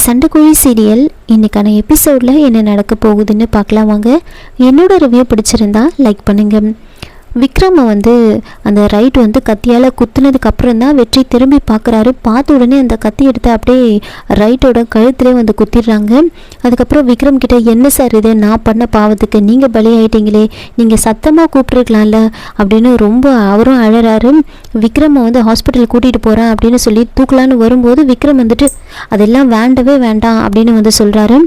சண்டைக்கோழி serial இன்றைக்கான எபிசோடில் என்ன நடக்க போகுதுன்னு பார்க்கலாம் வாங்க. என்னோட ரிவ்யூ பிடிச்சிருந்தா லைக் பண்ணுங்கள். விக்ரமை அந்த ரைட் கத்தியால் குத்துனதுக்கு அப்புறம் தான் வெற்றி திரும்பி பார்க்குறாரு. பார்த்த உடனே அந்த கத்தி எடுத்து அப்படியே ரைட்டோட கழுத்திலே குத்திடுறாங்க. அதுக்கப்புறம் விக்ரம் கிட்ட, என்ன சார் இது, நான் பண்ண பாவத்துக்கு நீங்கள் பலி ஆயிட்டீங்களே, நீங்கள் சத்தமாக கூப்பிட்டுருக்கலாம்ல அப்படின்னு ரொம்ப அவரும் அழறாரு. விக்ரமை ஹாஸ்பிட்டல் கூட்டிகிட்டு போகிறேன் அப்படின்னு சொல்லி தூக்கலான்னு வரும்போது விக்ரம் அதெல்லாம் வேண்டவே வேண்டாம் அப்படின்னு சொல்கிறாரு.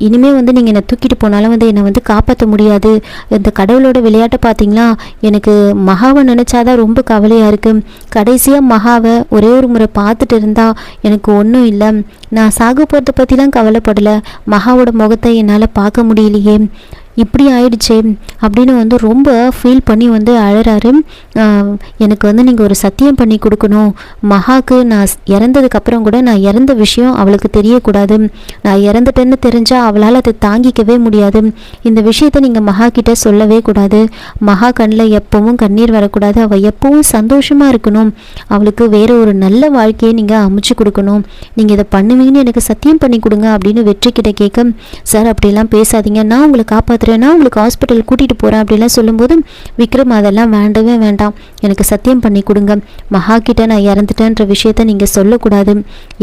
இனிமேல் நீங்கள் என்னை தூக்கிட்டு போனாலும் என்னை காப்பாற்ற முடியாது. இந்த கடவுளோட விளையாட்டை பார்த்தீங்களா, எனக்கு மகாவை நினச்சாதான் ரொம்ப கவலையாக இருக்குது. கடைசியாக மகாவை ஒரே ஒரு முறை பார்த்துட்டு இருந்தா எனக்கு ஒன்றும் இல்லை. நான் சாக போகிறத பற்றிலாம் கவலைப்படலை, மகாவோட முகத்தை என்னால் பார்க்க முடியலையே, இப்படி ஆயிடுச்சே அப்படின்னு ரொம்ப ஃபீல் பண்ணி அழறாரு. எனக்கு நீங்கள் ஒரு சத்தியம் பண்ணி கொடுக்கணும். மகாவுக்கு நான் இறந்ததுக்கப்புறம் கூட நான் இறந்த விஷயம் அவளுக்கு தெரியக்கூடாது. நான் இறந்துட்டேன்னு தெரிஞ்சால் அவளால் அதை தாங்கிக்கவே முடியாது. இந்த விஷயத்தை நீங்கள் மகா கிட்ட சொல்லவே கூடாது. மகா கண்ணில் எப்பவும் கண்ணீர் வரக்கூடாது. அவள் எப்பவும் சந்தோஷமாக இருக்கணும். அவளுக்கு வேற ஒரு நல்ல வாழ்க்கையை நீங்கள் அமைச்சு கொடுக்கணும். நீங்கள் இதை பண்ணுவீங்கன்னு எனக்கு சத்தியம் பண்ணி கொடுங்க அப்படின்னு வெற்றி கிட்ட கேட்க, சார் அப்படிலாம் பேசாதீங்க, நான் உங்களை காப்பாற்ற நான் உங்களுக்கு ஹாஸ்பிட்டல் கூட்டிகிட்டு போகிறேன் அப்படிலாம் சொல்லும்போது விக்ரம் அதெல்லாம் வேண்டவே வேண்டாம், எனக்கு சத்தியம் பண்ணி கொடுங்க. மகா கிட்ட நான் இறந்துட்டேன்ற விஷயத்த நீங்கள் சொல்லக்கூடாது.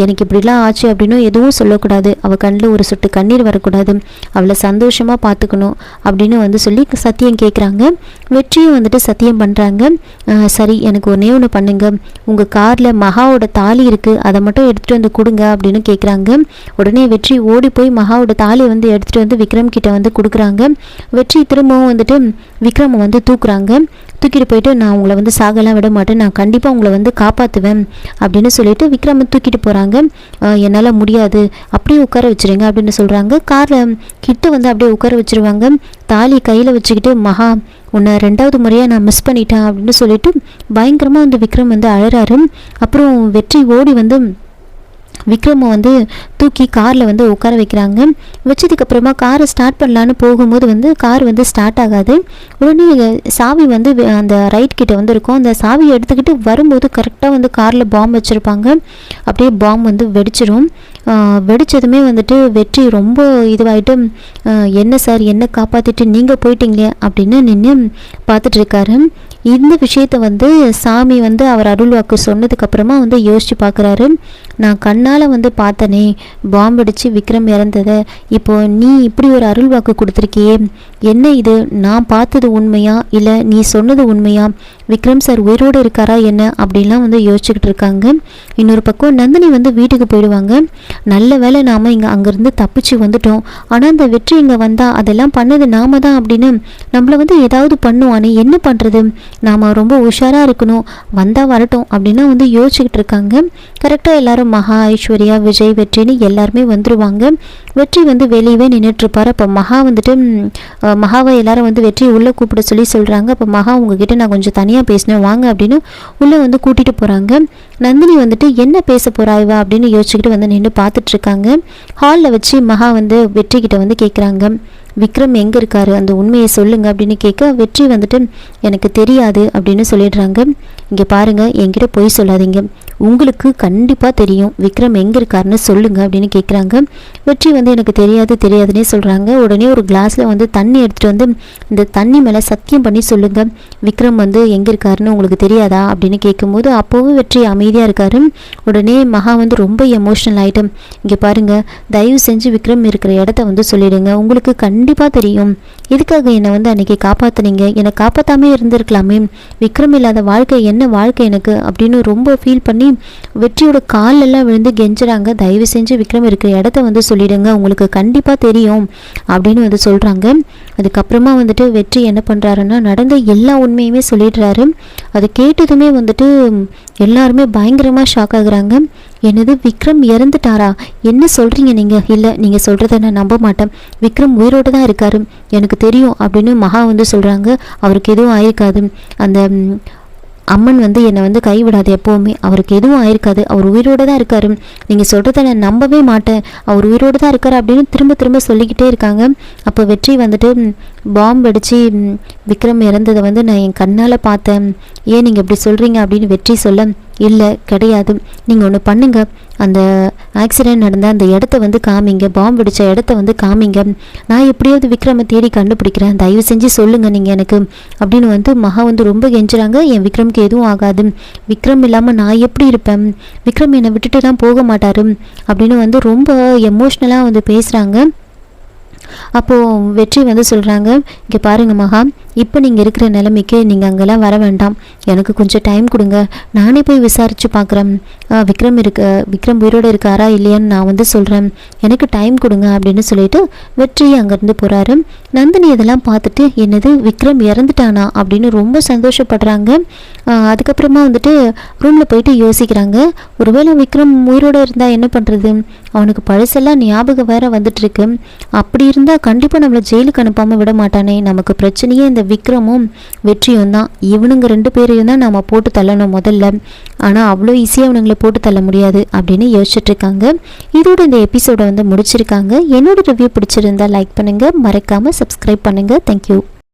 எனக்கு இப்படிலாம் ஆச்சு அப்படின்னு எதுவும் சொல்லக்கூடாது. அவள் கண்ணில் ஒரு சொட்டு கண்ணீர் வரக்கூடாது. அவளை சந்தோஷமாக பார்த்துக்கணும் அப்படின்னு சொல்லி சத்தியம் கேட்குறாங்க. வெற்றியும் சத்தியம் பண்ணுறாங்க. சரி, எனக்கு ஒன்று பண்ணுங்க, உங்கள் காரில் மகாவோட தாலி இருக்குது, அதை மட்டும் எடுத்துகிட்டு கொடுங்க அப்படின்னு கேட்குறாங்க. உடனே வெற்றி ஓடி போய் மகாவோட தாலியை எடுத்துகிட்டு விக்ரம் கிட்ட கொடுக்குறாங்க. வெற்றி திரும்பவும் விக்ரமை தூக்குறாங்க. தூக்கிட்டு போயிட்டு, நான் உங்களை சாகலாம் விட மாட்டேன், நான் கண்டிப்பாக உங்களை காப்பாற்றுவேன் அப்படின்னு சொல்லிட்டு விக்ரமை தூக்கிட்டு போகிறாங்க. என்னால் முடியாது, அப்படியே உட்கார வச்சுருங்க அப்படின்னு சொல்கிறாங்க. காரில் கிட்ட அப்படியே உட்கார வச்சுருவாங்க. தாலி கையில் வச்சுக்கிட்டு, மகா உன்னை 2வது முறையாக நான் மிஸ் பண்ணிட்டேன் அப்படின்னு சொல்லிட்டு பயங்கரமாக விக்ரம் அழறாரு. அப்புறம் வெற்றி ஓடி விக்ரமை தூக்கி காரில் உட்கார வைக்கிறாங்க. வச்சதுக்கப்புறமா காரை ஸ்டார்ட் பண்ணலான்னு போகும்போது கார் ஸ்டார்ட் ஆகாது. உடனே சாவி அந்த ரைட் கிட்ட இருக்கும். அந்த சாவியை எடுத்துக்கிட்டு வரும்போது கரெக்டாக காரில் பாம்பு வச்சுருப்பாங்க. அப்படியே பாம்பு வெடிச்சிடும். வெடித்ததுமே வெற்றி ரொம்ப இதுவாகிட்டு, என்ன சார், என்ன காப்பாற்றிட்டு நீங்கள் போயிட்டீங்களே அப்படின்னு நின்று பார்த்துட்ருக்காரு. இந்த விஷயத்தை சாமி அவர் அருள்வாக்கு சொன்னதுக்கப்புறமா யோசித்து பார்க்குறாரு. நான் கண்ணால் பார்த்தனே பாம்பு அடித்து விக்ரம் இறந்ததை, இப்போ நீ இப்படி ஒரு அருள்வாக்கு கொடுத்துருக்கியே, என்ன இது, நான் பார்த்தது உண்மையா இல்லை நீ சொன்னது உண்மையா, விக்ரம் சார் உயிரோடு இருக்காரா என்ன அப்படின்லாம் யோசிச்சுக்கிட்டு இருக்காங்க. இன்னொரு பக்கம் நந்தினி வீட்டுக்கு போயிடுவாங்க. நல்ல வேளை நாம் அங்கேருந்து தப்பிச்சு வந்துட்டோம். ஆனால் அந்த வெற்றி இங்கே வந்தால் அதெல்லாம் பண்ணது நாம தான் அப்படின்னு நம்மளை ஏதாவது பண்ணுவானே, என்ன பண்ணுறது, நாம் ரொம்ப உஷாராக இருக்கணும், வந்தால் வரட்டும் அப்படின்னு யோசிச்சுக்கிட்டு இருக்காங்க. கரெக்டாக எல்லாரும் மகா, ஐஸ்வர்யா, விஜய், வெற்றின்னு எல்லாருமே வந்துடுவாங்க. வெற்றி வெளியவே நின்றுட்டுருப்பார். அப்போ மகா மகாவை எல்லாரும் வெற்றியை உள்ளே கூப்பிட சொல்லி சொல்கிறாங்க. அப்போ மகா, உங்ககிட்ட நான் கொஞ்சம் தனியாக பேசினேன் வாங்க அப்படின்னு உள்ளே கூட்டிகிட்டு போகிறாங்க. நந்தினி என்ன பேச போகிறாய்வா அப்படின்னு யோசிச்சுக்கிட்டு நின்று பார்த்துட்ருக்காங்க. ஹாலில் வச்சு மகா வெற்றி கிட்ட கேட்குறாங்க, விக்ரம் எங்கே இருக்காரு, அந்த உண்மையை சொல்லுங்க அப்படின்னு கேட்க, வெற்றி எனக்கு தெரியாது அப்படின்னு சொல்லிடுறாங்க. இங்கே பாருங்கள், என்கிட்ட பொய் சொல்லாதீங்க, உங்களுக்கு கண்டிப்பாக தெரியும், விக்ரம் எங்கே இருக்காருன்னு சொல்லுங்க அப்படின்னு கேட்குறாங்க. வெற்றி எனக்கு தெரியாதுன்னே சொல்கிறாங்க. உடனே ஒரு கிளாஸில் தண்ணி எடுத்துகிட்டு இந்த தண்ணி மேலே சத்தியம் பண்ணி சொல்லுங்கள், விக்ரம் எங்கே இருக்காருன்னு உங்களுக்கு தெரியாதா அப்படின்னு கேட்கும்போது அப்போவும் வெற்றி அமைதியாக இருக்காரு. உடனே மகா ரொம்ப எமோஷ்னல் ஆகிட்டும். இங்கே பாருங்கள், தயவு செஞ்சு விக்ரம் இருக்கிற இடத்த சொல்லிடுங்க, உங்களுக்கு கண்டிப்பாக தெரியும், எதுக்காக என்னை அன்றைக்கி காப்பாற்றுனீங்க, என்னை காப்பாற்றாமே இருந்திருக்கலாமே, விக்ரம் இல்லாத வாழ்க்கை என்ன வாழ்க்கை எனக்கு அப்படின்னு ரொம்ப ஃபீல் பண்ணி வெற்றியோட காலெல்லாம் விழுந்து கெஞ்சுறாங்க. தயவு செஞ்சு விக்ரம் இருக்கிற இடத்த சொல்லிடுங்க, உங்களுக்கு கண்டிப்பாக தெரியும் அப்படின்னு சொல்கிறாங்க. அதுக்கப்புறமா வெற்றி என்ன பண்ணுறாருன்னா, நடந்த எல்லா உண்மையுமே சொல்லிடுறாரு. அது கேட்டதுமே எல்லாருமே பயங்கரமாக ஷாக் ஆகுறாங்க. என்னது, விக்ரம் இறந்துட்டாரா, என்ன சொல்கிறீங்க நீங்கள், இல்லை நீங்கள் சொல்கிறத நான் நம்ப மாட்டேன், விக்ரம் உயிரோடு தான் இருக்காரு, எனக்கு தெரியும் அப்படின்னு மகா சொல்கிறாங்க. அவருக்கு எதுவும் ஆயிருக்காது, அந்த அம்மன் என்னை கைவிடாது, எப்போவுமே அவருக்கு எதுவும் ஆயிருக்காது, அவர் உயிரோடு தான் இருக்காரு, நீங்கள் சொல்கிறத நான் நம்பவே மாட்டேன், அவர் உயிரோடு தான் இருக்காரு அப்படின்னு திரும்ப திரும்ப சொல்லிக்கிட்டே இருக்காங்க. அப்போ வெற்றி பாம்பு அடித்து விக்ரம் இறந்ததை வந்து நான் என் கண்ணால் பார்த்தேன், ஏன் நீங்கள் இப்படி சொல்கிறீங்க அப்படின்னு வெற்றி சொல்ல, இல்லை கிடையாது, நீங்கள் ஒன்று பண்ணுங்க, அந்த ஆக்சிடெண்ட் நடந்த அந்த இடத்த வந்து காமிங்க, பாம்பு வெடித்த இடத்த வந்து காமிங்க, நான் எப்படியாவது விக்ரமை தேடி கண்டுபிடிக்கிறேன், தயவு செஞ்சு சொல்லுங்கள் நீங்கள் எனக்கு அப்படின்னு வந்து மகா வந்து ரொம்ப கெஞ்சுறாங்க. என் விக்ரமுக்கு எதுவும் ஆகாது, விக்ரம் இல்லாமல் நான் எப்படி இருப்பேன், விக்ரம் என்னை விட்டுட்டுலாம் போக மாட்டார் அப்படின்னு வந்து ரொம்ப எமோஷ்னலாக வந்து பேசுகிறாங்க. அப்போது வெற்றி வந்து சொல்கிறாங்க, இங்கே பாருங்கள் மகா, இப்போ நீங்கள் இருக்கிற நிலைமைக்கு நீங்கள் அங்கெல்லாம் வர வேண்டாம், எனக்கு கொஞ்சம் டைம் கொடுங்க, நானே போய் விசாரித்து பார்க்குறேன், விக்ரம் உயிரோடு இருக்காரா இல்லையான்னு நான் வந்து சொல்கிறேன், எனக்கு டைம் கொடுங்க அப்படின்னு சொல்லிட்டு வெற்றி அங்கேருந்து போகிறாரு. நந்தினி இதெல்லாம் பார்த்துட்டு என்னது விக்ரம் இறந்துட்டானா அப்படின்னு ரொம்ப சந்தோஷப்படுறாங்க. அதுக்கப்புறமா வந்துட்டு ரூமில் போயிட்டு யோசிக்கிறாங்க, ஒருவேளை விக்ரம் உயிரோடு இருந்தால் என்ன பண்ணுறது, அவனுக்கு பழசெல்லாம் ஞாபகம் வேற வந்துட்டுருக்கு, அப்படி இருந்தால் கண்டிப்பாக நம்மளை ஜெயிலுக்கு அனுப்பாமல் விட மாட்டானே, நமக்கு பிரச்சனையே இந்த விக்ரமும் வெற்றியும் தான், இவனுங்க 2 பேரையும் தான் நம்ம போட்டு தள்ளணும் முதல்ல, ஆனால் அவ்வளோ ஈஸியாக அவனுங்களை போட்டு தள்ள முடியாது அப்படின்னு யோசிச்சுட்ருக்காங்க. இதோட இந்த எபிசோடை வந்து முடிச்சிருக்காங்க. என்னோட ரிவ்யூ பிடிச்சிருந்தா லைக் பண்ணுங்கள், மறக்காமல் சப்ஸ்கிரைப் பண்ணுங்கள். தேங்க்யூ.